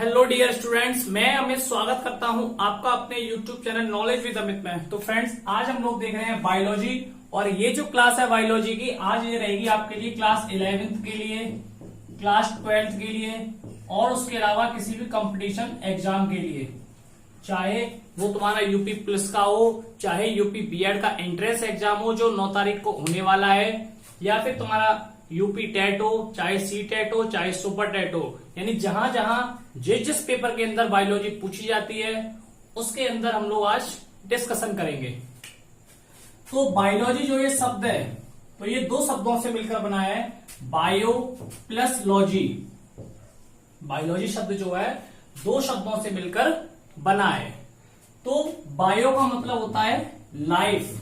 Hello dear students, मैं अमित स्वागत करता हूं आपका अपने YouTube channel knowledge with Amit में। तो फ्रेंड्स, आज हम लोग देख रहे हैं बायोलॉजी। और ये जो क्लास है बायोलॉजी की, आज ये रहेगी आपके लिए क्लास 11th के लिए, क्लास 12th के लिए और उसके अलावा किसी भी कंपटीशन एग्जाम के लिए, चाहे वो तुम्हारा यूपी प्लस का हो, चाहे यूपी बीएड का एंट्रेंस एग्जाम हो जो 9 तारीख को होने वाला है, या फिर तुम्हारा यूपी टेट हो, चाहे सी टेट हो, चाहे सुपर टेट हो। यानी जहां जहां जिस पेपर के अंदर बायोलॉजी पूछी जाती है उसके अंदर हम लोग आज डिस्कशन करेंगे। तो बायोलॉजी जो ये शब्द है, तो ये दो शब्दों से मिलकर बना है, बायो प्लस लॉजी। बायोलॉजी शब्द जो है दो शब्दों से मिलकर बना है। तो बायो का मतलब होता है लाइफ।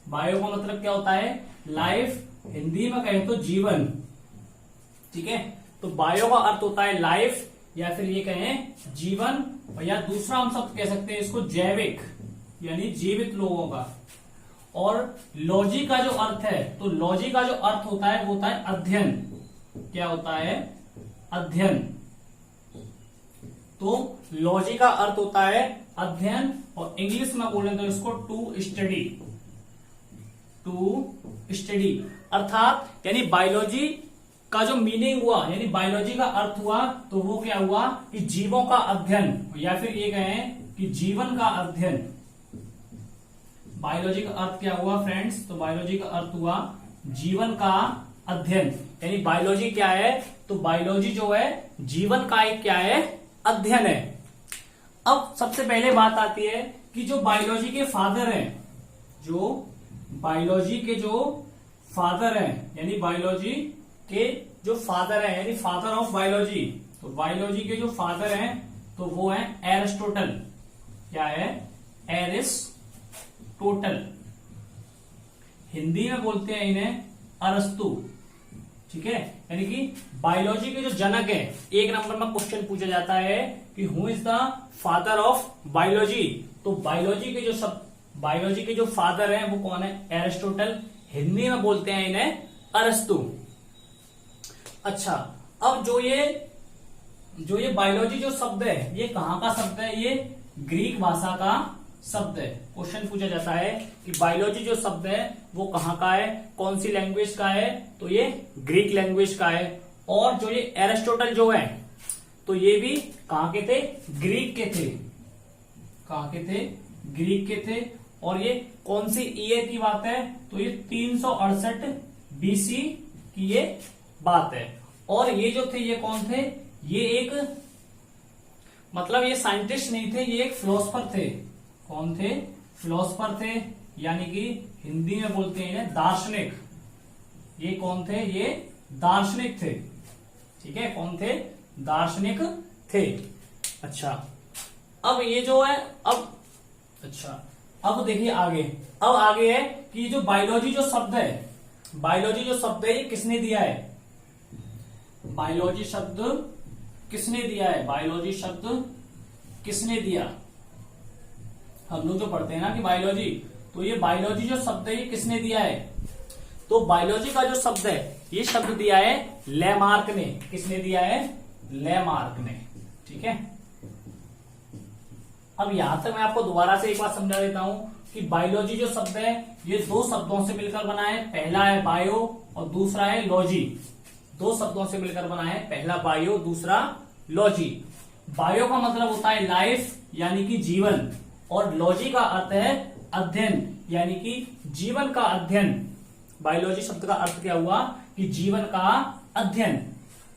बायो का मतलब क्या होता है? लाइफ। हिंदी में कहें तो जीवन। ठीक है, तो बायो का अर्थ होता है लाइफ, या फिर ये कहें जीवन, या दूसरा हम शब्द कह सकते हैं इसको जैविक, यानी जीवित लोगों का। और लॉजी का जो अर्थ है, तो लॉजी का जो अर्थ होता है वो होता है अध्ययन। क्या होता है? अध्ययन। तो लॉजी का अर्थ होता है अध्ययन, और इंग्लिश में बोले तो इसको टू स्टडी। टू स्टडी अर्थात यानी बायोलॉजी का जो मीनिंग हुआ, यानी बायोलॉजी का अर्थ हुआ, तो वो क्या हुआ कि जीवों का अध्ययन, या फिर ये कहें कि जीवन का अध्ययन। बायोलॉजी का अर्थ क्या हुआ फ्रेंड्स? तो बायोलॉजी का अर्थ हुआ जीवन का अध्ययन। यानी बायोलॉजी क्या है? तो बायोलॉजी जो है जीवन का एक क्या है? अध्ययन है। अब सबसे पहले बात आती है कि जो बायोलॉजी के फादर हैं, जो बायोलॉजी के जो फादर हैं, यानी बायोलॉजी के जो फादर हैं, यानी फादर ऑफ बायोलॉजी, तो बायोलॉजी के जो फादर हैं तो वो हैं एरिस्टोटल। क्या है? एरिस्टोटल। हिंदी में बोलते हैं इन्हें अरस्तु। ठीक है, यानी कि बायोलॉजी के जो जनक है, एक नंबर में क्वेश्चन पूछा जाता है कि who is the father of biology. तो बायोलॉजी के जो फादर हैं वो कौन है? एरिस्टोटल। हिंदी में बोलते हैं इन्हें अरस्तु। अच्छा, अब जो ये बायोलॉजी जो शब्द है, ये कहां का शब्द है? ये ग्रीक भाषा का शब्द है। क्वेश्चन पूछा जाता है कि बायोलॉजी जो शब्द है वो कहां का है, कौन सी लैंग्वेज का है? तो ये ग्रीक लैंग्वेज का है। और जो ये एरिस्टोटल जो है, तो ये भी कहां के थे? ग्रीक के थे। कहां के थे? ग्रीक के थे। और ये कौन सी ईयर की बात है? तो ये 368 बीसी की ये बात है। और ये जो थे ये कौन थे? ये एक मतलब ये साइंटिस्ट नहीं थे, ये एक फिलोसफर थे। कौन थे? फिलोसफर थे, यानी कि हिंदी में बोलते हैं इन्हें दार्शनिक। ये कौन थे? ये दार्शनिक थे। ठीक है, कौन थे? दार्शनिक थे। अच्छा, अब ये जो है अब देखिए आगे। अब आगे है कि जो बायोलॉजी जो शब्द है, बायोलॉजी जो शब्द है ये किसने दिया है? बायोलॉजी शब्द किसने दिया है? बायोलॉजी शब्द किसने दिया? हम लोग जो पढ़ते हैं ना कि बायोलॉजी, तो ये बायोलॉजी जो शब्द है ये किसने दिया है? तो बायोलॉजी का जो शब्द है ये शब्द दिया है लेमार्क ने। किसने दिया है? लेमार्क ने। ठीक है, अब यहां तक मैं आपको दोबारा से एक बार समझा देता हूं कि बायोलॉजी जो शब्द है ये दो शब्दों से मिलकर बना है। पहला है बायो और दूसरा है लॉजी। दो शब्दों से मिलकर बना है, पहला बायो, दूसरा लॉजी। बायो का मतलब होता है लाइफ, यानी कि जीवन, और लॉजी का अर्थ है अध्ययन, यानी कि जीवन का अध्ययन। बायोलॉजी शब्द का अर्थ क्या हुआ? कि जीवन का अध्ययन।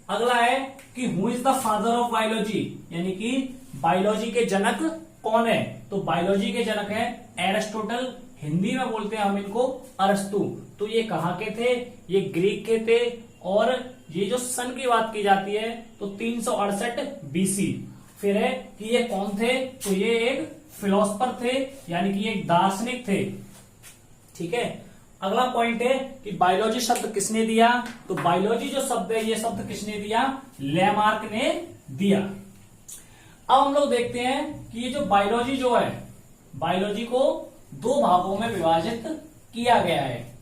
अगला है कि who is the father of biology, यानी कि बायोलॉजी के जनक कौन है? तो बायोलॉजी के जनक है एरिस्टोटल। हिंदी में बोलते हैं हम इनको अरस्तु। तो ये कहां के थे? ये ग्रीक के थे। और ये जो सन की बात की जाती है तो 368 बीसी। फिर है कि ये कौन थे? तो ये एक फिलोसफर थे, यानी कि एक दार्शनिक थे। ठीक है, अगला पॉइंट है कि बायोलॉजी शब्द किसने दिया? तो बायोलॉजी जो शब्द है ये शब्द किसने दिया? लेमार्क ने दिया। अब हम लोग देखते हैं कि ये जो बायोलॉजी जो है, बायोलॉजी को दो भागों में विभाजित किया गया है।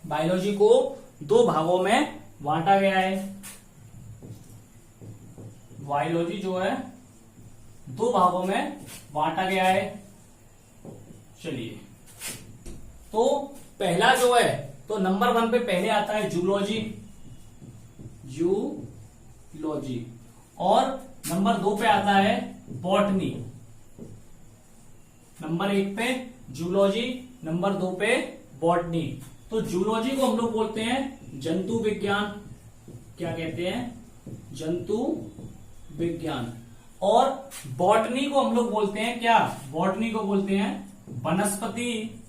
बायोलॉजी को दो भागों में बांटा गया है। बायोलॉजी जो है दो भागों में बांटा गया है। चलिए, तो पहला जो है, तो नंबर 1 पे पहले आता है जूलॉजी, जूलॉजी, और नंबर 2 पे आता है बॉटनी। नंबर 1 पे जूलॉजी, नंबर 2 पे बॉटनी। तो जूलॉजी को हम लोग बोलते हैं जंतु विज्ञान, क्या कहते हैं, जंतु विज्ञान। और बॉटनी को हम लोग बोलते हैं क्या, बॉटनी को बोलते हैं वनस्पति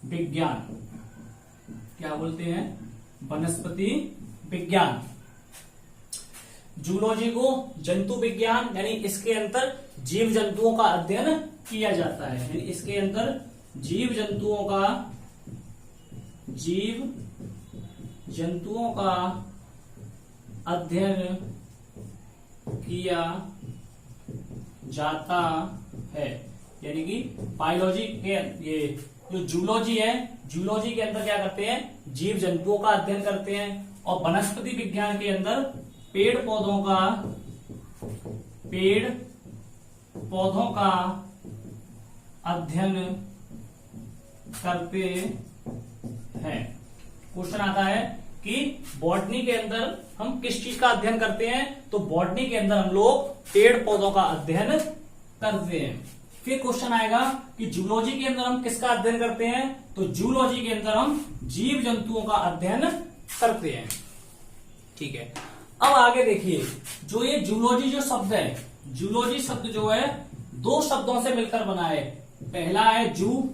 विज्ञान। क्या बोलते हैं, वनस्पति विज्ञान। जूलॉजी को जंतु विज्ञान, यानी इसके अंदर जीव जंतुओं का अध्ययन किया जाता है, यानी इसके अंदर जीव जंतुओं का अध्ययन किया जाता है। यानी कि बायोलॉजी के, ये जो जूलॉजी है, जूलॉजी के अंदर क्या करते हैं, जीव जंतुओं का अध्ययन करते हैं। और वनस्पति विज्ञान के अंदर पेड़ पौधों का अध्ययन करते हैं। क्वेश्चन आता है कि बॉटनी के अंदर हम किस चीज का अध्ययन करते हैं, तो बॉटनी के अंदर हम लोग पेड़ पौधों का अध्ययन करते हैं। फिर क्वेश्चन आएगा कि जूलॉजी के अंदर हम किसका अध्ययन करते हैं, तो जूलॉजी के अंदर हम जीव जंतुओं का अध्ययन करते हैं। ठीक है, अब आगे देखिए, जो ये जूलॉजी जो शब्द है, जूलॉजी शब्द जो है दो शब्दों से मिलकर बना है। पहला है जू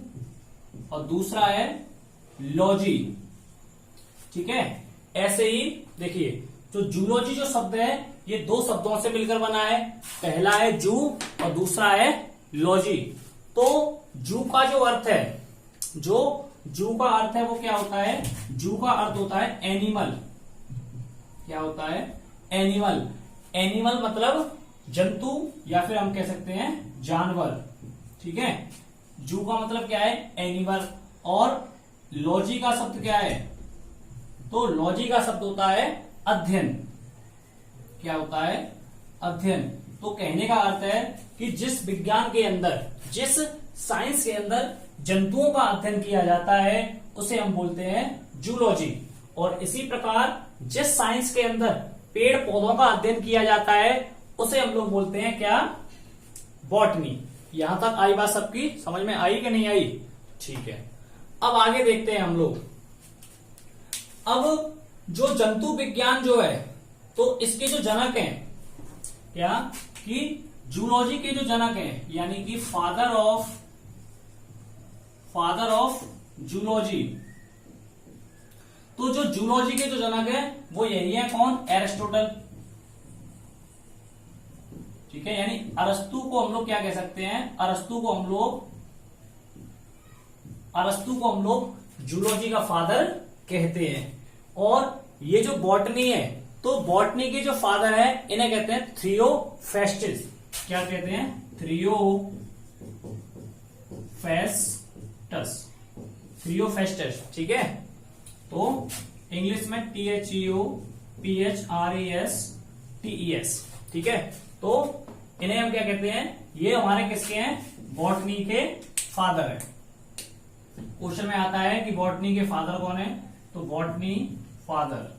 और दूसरा है लॉजी। ठीक है, ऐसे ही देखिए, जो जूलॉजी जो शब्द है ये दो शब्दों से मिलकर बना है। पहला है जू और दूसरा है लॉजी। तो जू का जो अर्थ है, जो जू का अर्थ है वो क्या होता है, जू का अर्थ होता है एनिमल। क्या होता है, एनिमल। एनिमल मतलब जंतु, या फिर हम कह सकते हैं जानवर। ठीक है, जू का मतलब क्या है, एनिमल। और लॉजी का शब्द क्या है, तो लॉजी का शब्द होता है अध्ययन। क्या होता है, अध्ययन। तो कहने का अर्थ है कि जिस विज्ञान के अंदर, जिस साइंस के अंदर जंतुओं का अध्ययन किया जाता है उसे हम बोलते हैं जूलॉजी। और इसी प्रकार जिस साइंस के अंदर पेड़ पौधों का अध्ययन किया जाता है उसे हम लोग बोलते हैं क्या, बॉटनी। यहां तक आई बात सबकी समझ में आई कि नहीं आई? ठीक है, अब आगे देखते हैं हम लोग। अब जो जंतु विज्ञान जो है, तो इसके जो जनक हैं, क्या कि जूलॉजी के जो जनक हैं, यानी कि फादर ऑफ जूलॉजी। तो जो जूलॉजी के जो जनक है वो यही है, कौन, एरिस्टोटल। ठीक है, यानी अरस्तु को हम लोग क्या कह सकते हैं, अरस्तु को हम लोग जूलॉजी का फादर कहते हैं। और ये जो बॉटनी है, तो बॉटनी के जो फादर है इन्हें कहते हैं थियोफेस्टस। क्या कहते हैं, थियोफेस्टस। ठीक है, तो इंग्लिश में THEOPHRESTES। ठीक है, तो इन्हें हम क्या कहते हैं, ये हमारे किसके हैं, बॉटनी के फादर है। क्वेश्चन में आता है कि बॉटनी के फादर कौन है, तो बॉटनी फादर,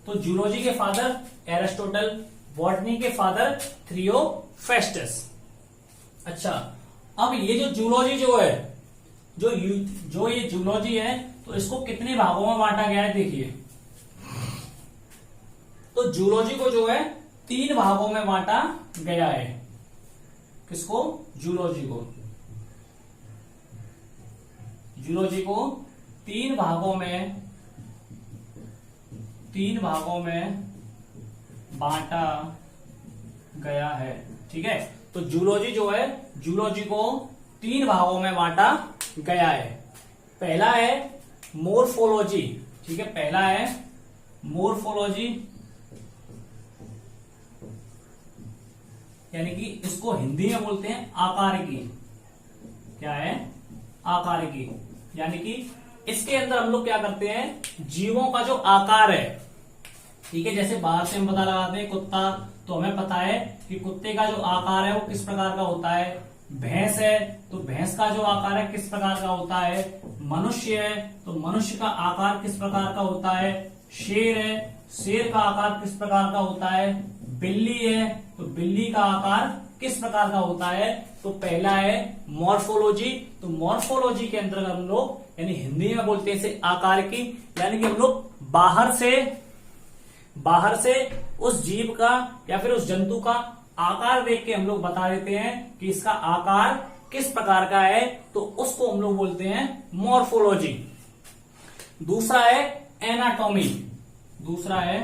तो जूलॉजी के फादर एरिस्टोटल, बॉटनी के फादर थियोफेस्टस। अच्छा, अब ये जो जूलॉजी जो है, जो ये जूलॉजी है, तो इसको कितने भागों में बांटा गया है, देखिए। तो जूलॉजी को जो है 3 भागों में बांटा गया है। किसको, जूलॉजी को 3 भागों में बांटा गया है। ठीक है, तो जूलॉजी जो है, जूलॉजी को 3 भागों में बांटा गया है। पहला है मोर्फोलॉजी। ठीक है, पहला है मोर्फोलॉजी, यानी कि इसको हिंदी में बोलते हैं आकारिकी। क्या है, आकारिकी। यानी कि इसके अंदर हम लोग क्या करते हैं, जीवों का जो आकार है, ठीक है, जैसे बाहर से हम पता लगाते हैं कुत्ता, तो हमें पता है कि कुत्ते का जो आकार है वो किस प्रकार का होता है। भैंस है तो भैंस का जो आकार है किस प्रकार का होता है। मनुष्य है तो मनुष्य का आकार किस प्रकार का होता है। शेर है, शेर का आकार किस प्रकार का होता है। बिल्ली है तो बिल्ली का आकार किस प्रकार का होता है। तो पहला है मॉर्फोलॉजी। तो मॉर्फोलॉजी के अंतर्गत हम लोग यानी हिंदी में बोलते हैं इसे आकार की, यानी कि हम लोग बाहर से उस जीव का या फिर उस जंतु का आकार देख के हम लोग बता देते हैं कि इसका आकार किस प्रकार का है, तो उसको हम लोग बोलते हैं मॉर्फोलॉजी। दूसरा है एनाटॉमी। दूसरा है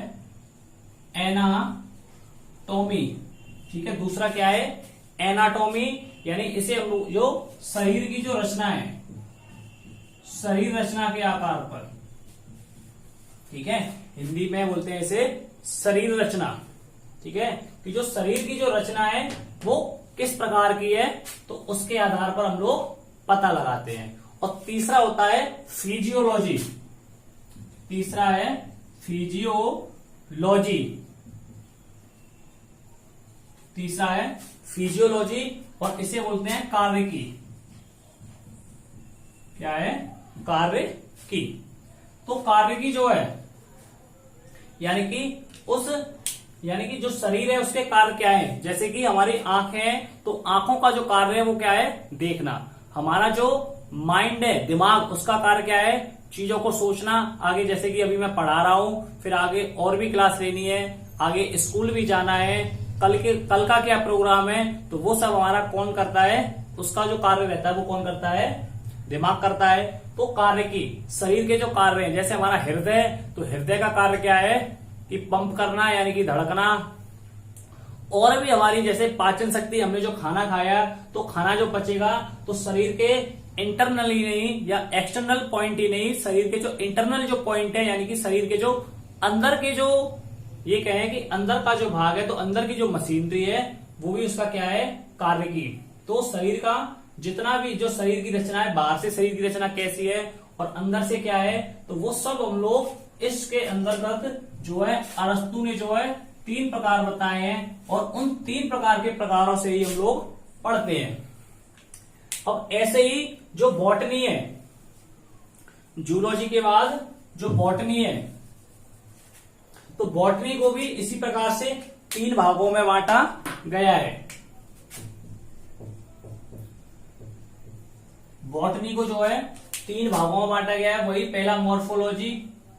एनाटॉमी। ठीक है, दूसरा क्या है एनाटॉमी, यानी इसे हम लोग जो शरीर की जो रचना है, शरीर रचना के आकार पर, ठीक है, हिंदी में बोलते हैं इसे शरीर रचना। ठीक है, कि जो शरीर की जो रचना है वो किस प्रकार की है, तो उसके आधार पर हम लोग पता लगाते हैं। और तीसरा होता है फिजियोलॉजी। तीसरा है फिजियोलॉजी। तीसरा है फिजियोलॉजी और इसे बोलते हैं कार्य की। क्या है कार्य की। तो कार्य की जो है यानी कि जो शरीर है उसके कार्य क्या है। जैसे कि हमारी आंखें हैं तो आंखों का जो कार्य है वो क्या है देखना। हमारा जो माइंड है दिमाग, उसका कार्य क्या है चीजों को सोचना। आगे जैसे कि अभी मैं पढ़ा रहा हूं, फिर आगे और भी क्लास लेनी है, आगे स्कूल भी जाना है, कल का क्या प्रोग्राम है, तो वो सब हमारा कौन करता है, उसका जो कार्य रहता है वो कौन करता है दिमाग करता है। तो कार्य की शरीर के जो कार्य हैं, जैसे हमारा हृदय, तो हृदय का कार्य क्या है कि पंप करना यानी कि धड़कना। और भी हमारी जैसे पाचन शक्ति, हमने जो खाना खाया तो खाना जो पचेगा तो शरीर के इंटरनल ही नहीं या एक्सटर्नल पॉइंट ही नहीं, शरीर के जो इंटरनल जो पॉइंट है यानी कि शरीर के जो अंदर के जो ये कहें कि अंदर का जो भाग है, तो अंदर की जो मशीनरी है वो भी उसका क्या है कार्य की। तो शरीर का जितना भी जो शरीर की रचना है, बाहर से शरीर की रचना कैसी है और अंदर से क्या है, तो वो सब हम लोग इसके अंतर्गत जो है अरस्तु ने जो है 3 प्रकार बताए हैं और उन 3 प्रकार के प्रकारों से ही हम लोग पढ़ते हैं। अब ऐसे ही जो बॉटनी है, जूलॉजी के बाद जो बॉटनी है, तो बॉटनी को भी इसी प्रकार से 3 भागों में बांटा गया है। बॉटनी को जो है 3 भागों में बांटा गया है। वही पहला मॉर्फोलॉजी,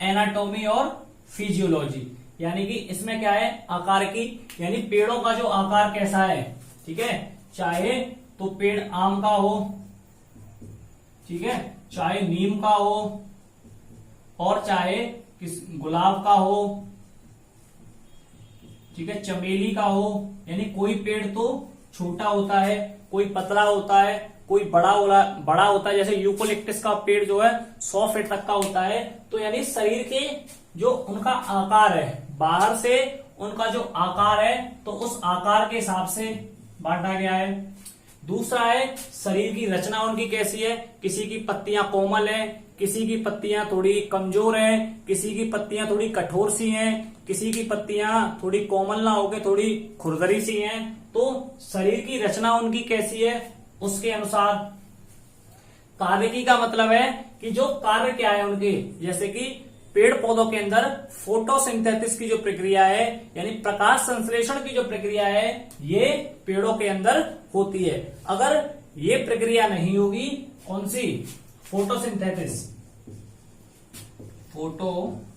एनाटॉमी और फिजियोलॉजी। यानी कि इसमें क्या है आकार की, यानी पेड़ों का जो आकार कैसा है। ठीक है, चाहे तो पेड़ आम का हो, ठीक है, चाहे नीम का हो और चाहे गुलाब का हो, ठीक है, चमेली का हो। यानी कोई पेड़ तो छोटा होता है, कोई पतला होता है, कोई बड़ा होता है। जैसे यूकोलिप्टस का पेड़ जो है 100 फीट तक का होता है। तो यानी शरीर के जो उनका आकार है, बाहर से उनका जो आकार है, तो उस आकार के हिसाब से बांटा गया है। दूसरा है शरीर की रचना उनकी कैसी है। किसी की पत्तियां कोमल है, किसी की पत्तियां थोड़ी कमजोर है, किसी की पत्तियां थोड़ी कठोर सी हैं, किसी की पत्तियां थोड़ी कोमल ना होकर थोड़ी खुरदरी सी हैं। तो शरीर की रचना उनकी कैसी है उसके अनुसार। कार्यकी का मतलब है कि जो कार्य क्या है उनके, जैसे कि पेड़ पौधों के अंदर फोटोसिंथेसिस की जो प्रक्रिया है यानी प्रकाश संश्लेषण की जो प्रक्रिया है, ये पेड़ों के अंदर होती है। अगर ये प्रक्रिया नहीं होगी, कौन सी फोटोसिंथेसिस, फोटोसिंथेसिस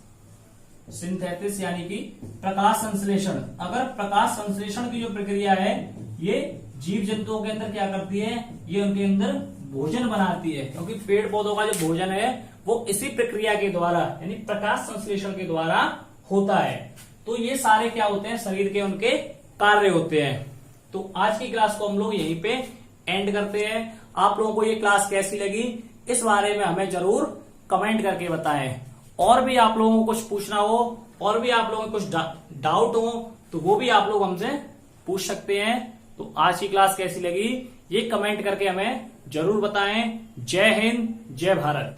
यानी कि प्रकाश संश्लेषण, अगर प्रकाश संश्लेषण की जो प्रक्रिया है ये जीव जंतुओं के अंदर क्या करती है, ये उनके अंदर भोजन बनाती है। क्योंकि पेड़ पौधों का जो भोजन है वो इसी प्रक्रिया के द्वारा यानी प्रकाश संश्लेषण के द्वारा होता है। तो ये सारे क्या होते हैं शरीर के उनके कार्य होते हैं। तो आज की क्लास को हम लोग यहीं पे एंड करते हैं। आप लोगों को ये क्लास कैसी लगी इस बारे में हमें जरूर कमेंट करके बताएं। और भी आप लोगों को कुछ पूछना हो और भी आप लोगों को कुछ डाउट हो तो वो भी आप लोग हमसे पूछ सकते हैं। तो आज की क्लास कैसी लगी ये कमेंट करके हमें जरूर बताएं। जय हिंद, जय भारत।